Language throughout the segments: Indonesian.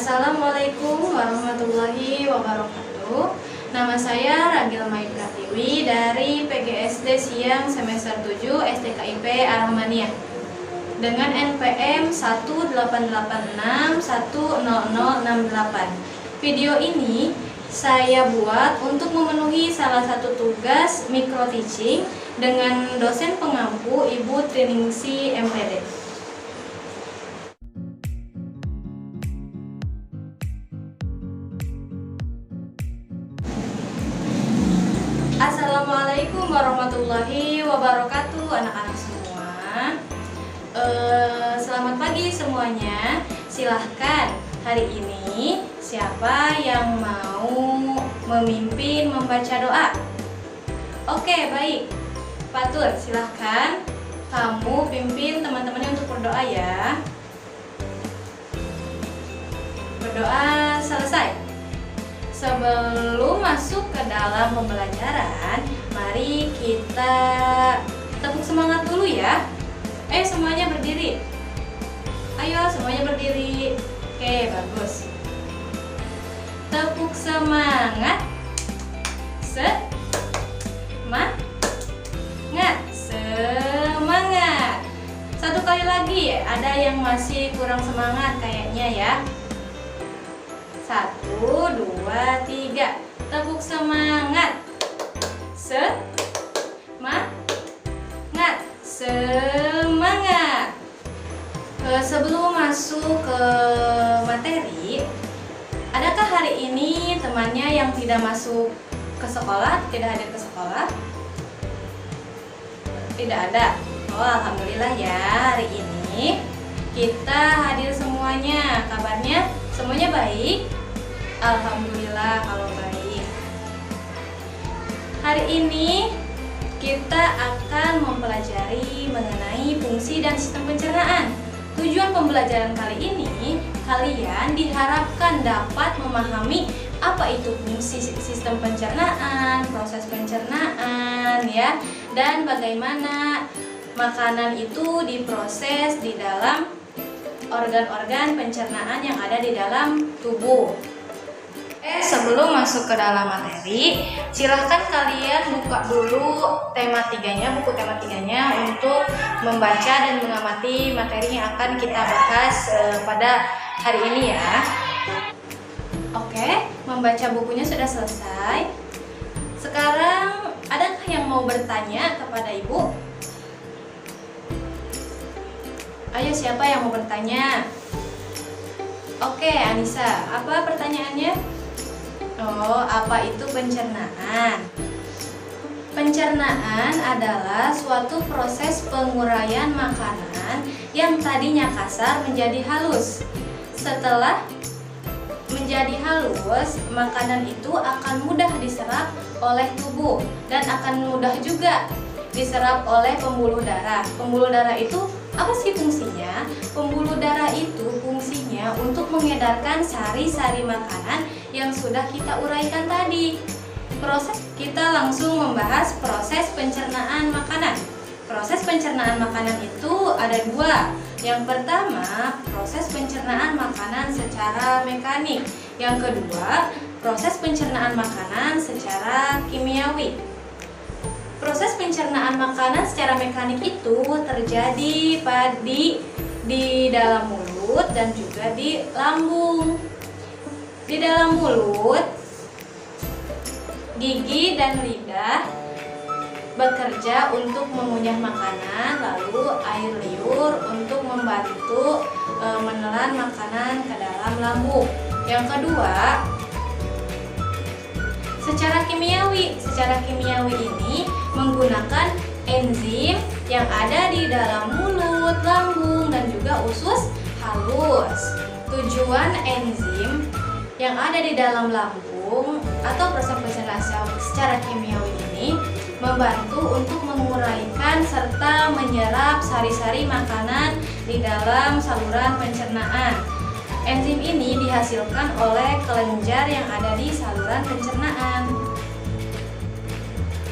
Assalamualaikum warahmatullahi wabarakatuh. Nama saya Ragil Mai Pratiwi dari PGSD Siang semester 7 STKIP Ar-Rahmaniyah dengan NPM 188610068. Video ini saya buat untuk memenuhi salah satu tugas micro teaching dengan dosen pengampu Ibu Triningsih MPD. Assalamualaikum warahmatullahi wabarakatuh, anak-anak semua. Selamat pagi semuanya. Silahkan hari ini siapa yang mau memimpin membaca doa? Oke, baik. Fatur, silahkan kamu pimpin teman-temannya untuk berdoa ya. Berdoa selesai. Sebelum masuk ke dalam pembelajaran, mari kita tepuk semangat dulu ya. Semuanya berdiri. Ayo semuanya berdiri. Oke, bagus. Tepuk semangat. Semangat. Satu kali lagi, ada yang masih kurang semangat kayaknya ya. 1, 2, 3. Tepuk semangat. Semangat. Sebelum masuk ke materi, adakah hari ini temannya yang tidak masuk ke sekolah, tidak hadir ke sekolah? Tidak ada. Oh, alhamdulillah ya, hari ini kita hadir semuanya. Kabarnya semuanya baik? Alhamdulillah kalau baik. Hari ini kita akan mempelajari mengenai fungsi dan sistem pencernaan. Tujuan pembelajaran kali ini, kalian diharapkan dapat memahami apa itu fungsi sistem pencernaan, proses pencernaan ya, dan bagaimana makanan itu diproses di dalam organ-organ pencernaan yang ada di dalam tubuh. Sebelum masuk ke dalam materi, silahkan kalian buka dulu tema 3-nya, buku tema 3-nya untuk membaca dan mengamati materi yang akan kita bahas pada hari ini ya. Oke, membaca bukunya sudah selesai. Sekarang, adakah yang mau bertanya kepada Ibu? Ayo, siapa yang mau bertanya? Oke, Anissa, apa pertanyaannya? Oh, apa itu pencernaan? Pencernaan adalah suatu proses penguraian makanan yang tadinya kasar menjadi halus. Setelah menjadi halus, makanan itu akan mudah diserap oleh tubuh dan akan mudah juga diserap oleh pembuluh darah. Pembuluh darah itu apa sih fungsinya? Pembuluh darah itu fungsinya untuk mengedarkan sari-sari makanan yang sudah kita uraikan tadi. Kita langsung membahas proses pencernaan makanan. Proses pencernaan makanan itu ada dua. Yang pertama, proses pencernaan makanan secara mekanik. Yang kedua, proses pencernaan makanan secara kimiawi. Proses pencernaan makanan secara mekanik itu terjadi di dalam mulut dan juga di lambung. Di dalam mulut, gigi dan lidah bekerja untuk mengunyah makanan, lalu air liur untuk membantu menelan makanan ke dalam lambung. Yang kedua, secara kimiawi ini menggunakan enzim yang ada di dalam mulut, lambung, dan juga usus halus. Tujuan enzim yang ada di dalam lambung atau proses pencernaan secara kimiawi ini membantu untuk menguraikan serta menyerap sari-sari makanan di dalam saluran pencernaan. Enzim ini dihasilkan oleh kelenjar yang ada di saluran pencernaan.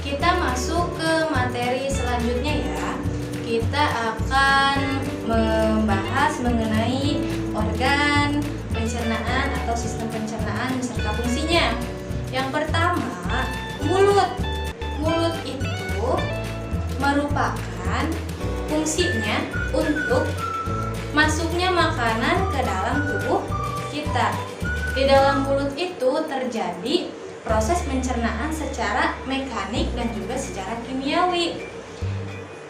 Kita masuk ke materi selanjutnya ya. Kita akan membahas mengenai organ pencernaan atau sistem pencernaan beserta fungsinya. Yang pertama, mulut. Mulut itu merupakan fungsinya untuk masuknya makanan ke dalam tubuh kita. Di dalam mulut itu terjadi proses pencernaan secara mekanik dan juga secara kimiawi.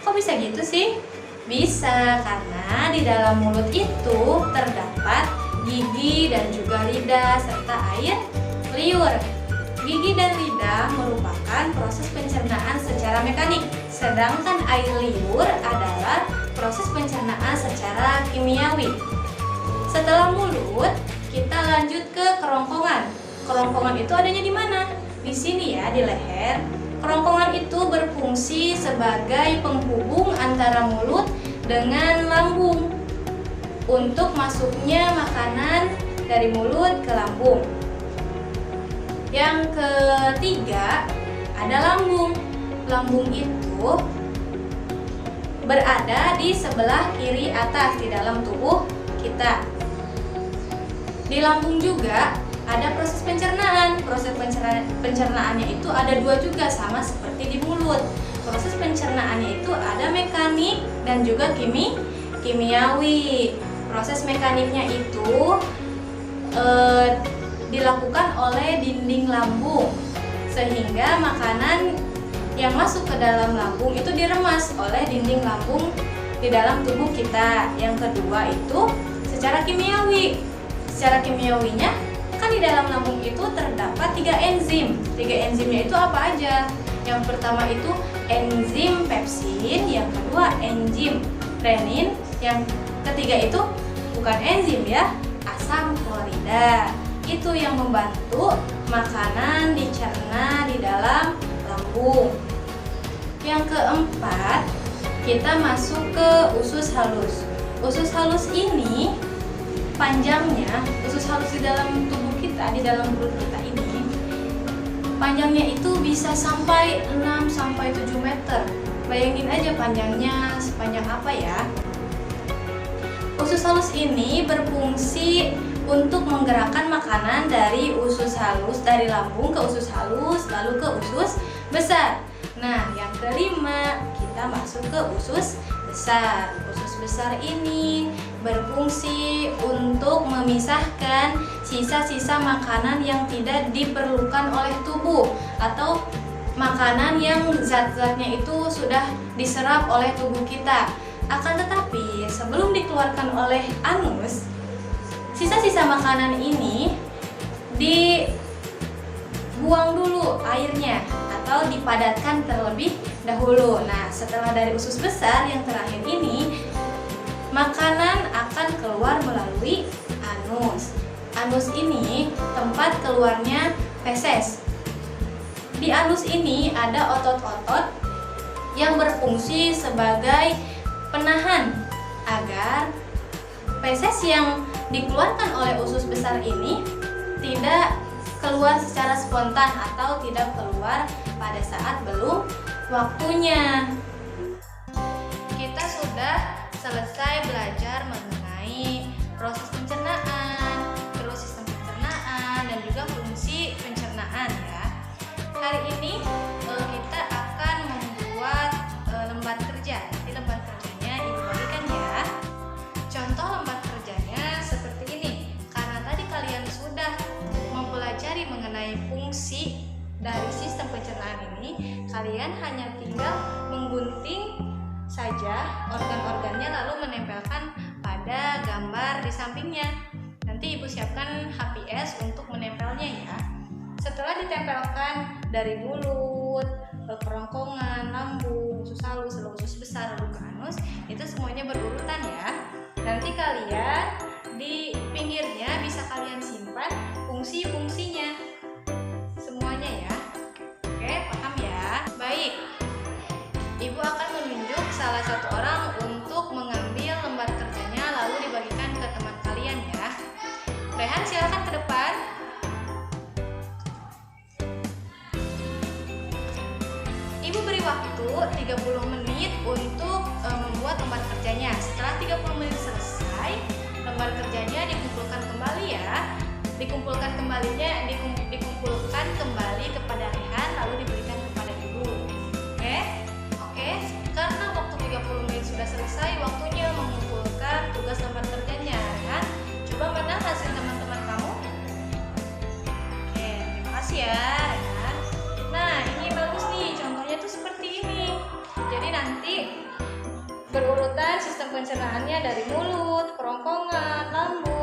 Kok bisa gitu sih? Bisa, karena di dalam mulut itu terdapat gigi dan juga lidah serta air liur. Gigi dan lidah merupakan proses pencernaan secara mekanik, sedangkan air liur adalah proses pencernaan secara kimiawi. Setelah mulut, kita lanjut ke kerongkongan. Kerongkongan itu adanya di mana? Di sini ya, di leher. Kerongkongan itu berfungsi sebagai penghubung antara mulut dengan lambung untuk masuknya makanan dari mulut ke lambung. Yang ketiga, ada lambung. Lambung itu berada di sebelah kiri atas di dalam tubuh kita. Di lambung juga ada proses pencernaan. Proses pencernaannya itu ada dua juga, sama seperti di mulut. Proses pencernaannya itu ada mekanik dan juga kimiawi. Proses mekaniknya itu dilakukan oleh dinding lambung, sehingga makanan yang masuk ke dalam lambung itu diremas oleh dinding lambung di dalam tubuh kita. Yang kedua itu secara kimiawi. Secara kimiawinya, kan di dalam lambung itu terdapat 3 enzim. 3 enzimnya itu apa aja? Yang pertama itu enzim pepsin, yang kedua enzim renin, yang ketiga itu bukan enzim ya, asam klorida. Itu yang membantu makanan dicerna di dalam lambung. Yang keempat, kita masuk ke usus halus. Usus halus ini panjangnya, usus halus di dalam tubuh kita, di dalam perut kita ini, panjangnya itu bisa sampai 6-7 meter. Bayangin aja panjangnya sepanjang apa ya. Usus halus ini berfungsi untuk menggerakkan makanan dari usus halus, dari lambung ke usus halus, lalu ke usus besar. Nah, yang kelima, kita masuk ke usus besar. Usus besar ini berfungsi untuk memisahkan sisa-sisa makanan yang tidak diperlukan oleh tubuh atau makanan yang zat-zatnya itu sudah diserap oleh tubuh kita. Akan tetapi sebelum dikeluarkan oleh anus, sisa-sisa makanan ini dibuang dulu airnya atau dipadatkan terlebih dahulu. Nah, setelah dari usus besar yang terakhir ini, makanan akan keluar melalui anus. Anus ini tempat keluarnya feses. Di anus ini ada otot-otot yang berfungsi sebagai penahan agar feses yang dikeluarkan oleh usus besar ini tidak keluar secara spontan atau tidak keluar pada saat belum waktunya. Kita sudah selesai belajar mengenai proses pencernaan, terus sistem pencernaan, dan juga fungsi pencernaan ya. Hari ini kita akan membuat lembar kerja. Nanti lembar kerjanya Ibu bagikan ya. Contoh lembar kerjanya seperti ini. Karena tadi kalian sudah mempelajari mengenai fungsi dari sistem pencernaan ini, kalian hanya tinggal menggunting saja organ-organnya lalu menempelkan pada gambar di sampingnya. Nanti Ibu siapkan HPS untuk menempelnya ya. Setelah ditempelkan dari mulut, kerongkongan, lambung, usus halus, lalu usus besar, lalu ke anus, itu semuanya berurutan ya. Nanti kalian di pinggirnya bisa kalian simpan fungsi-fungsinya semuanya ya. Oke, paham ya? Baik, Ibu akan menunjuk salah satu orang untuk mengambil lembar kerjanya lalu dibagikan ke teman kalian ya. Rehan, silakan ke depan. Ibu beri waktu 30 menit untuk membuat lembar kerjanya. Setelah 30 menit selesai, lembar kerjanya dikumpulkan kembali ya. dikumpulkan kembali kepada Rehan lalu diberikan kepada ibu. Oke, karena waktu 30 menit sudah selesai, waktunya mengumpulkan tugas tempat kerjanya. Rehan, coba mana hasil teman-teman kamu? Terima kasih ya Rehan. Nah, ini bagus nih, contohnya tuh seperti ini. Jadi nanti berurutan sistem pencernaannya dari mulut, kerongkongan, lambung,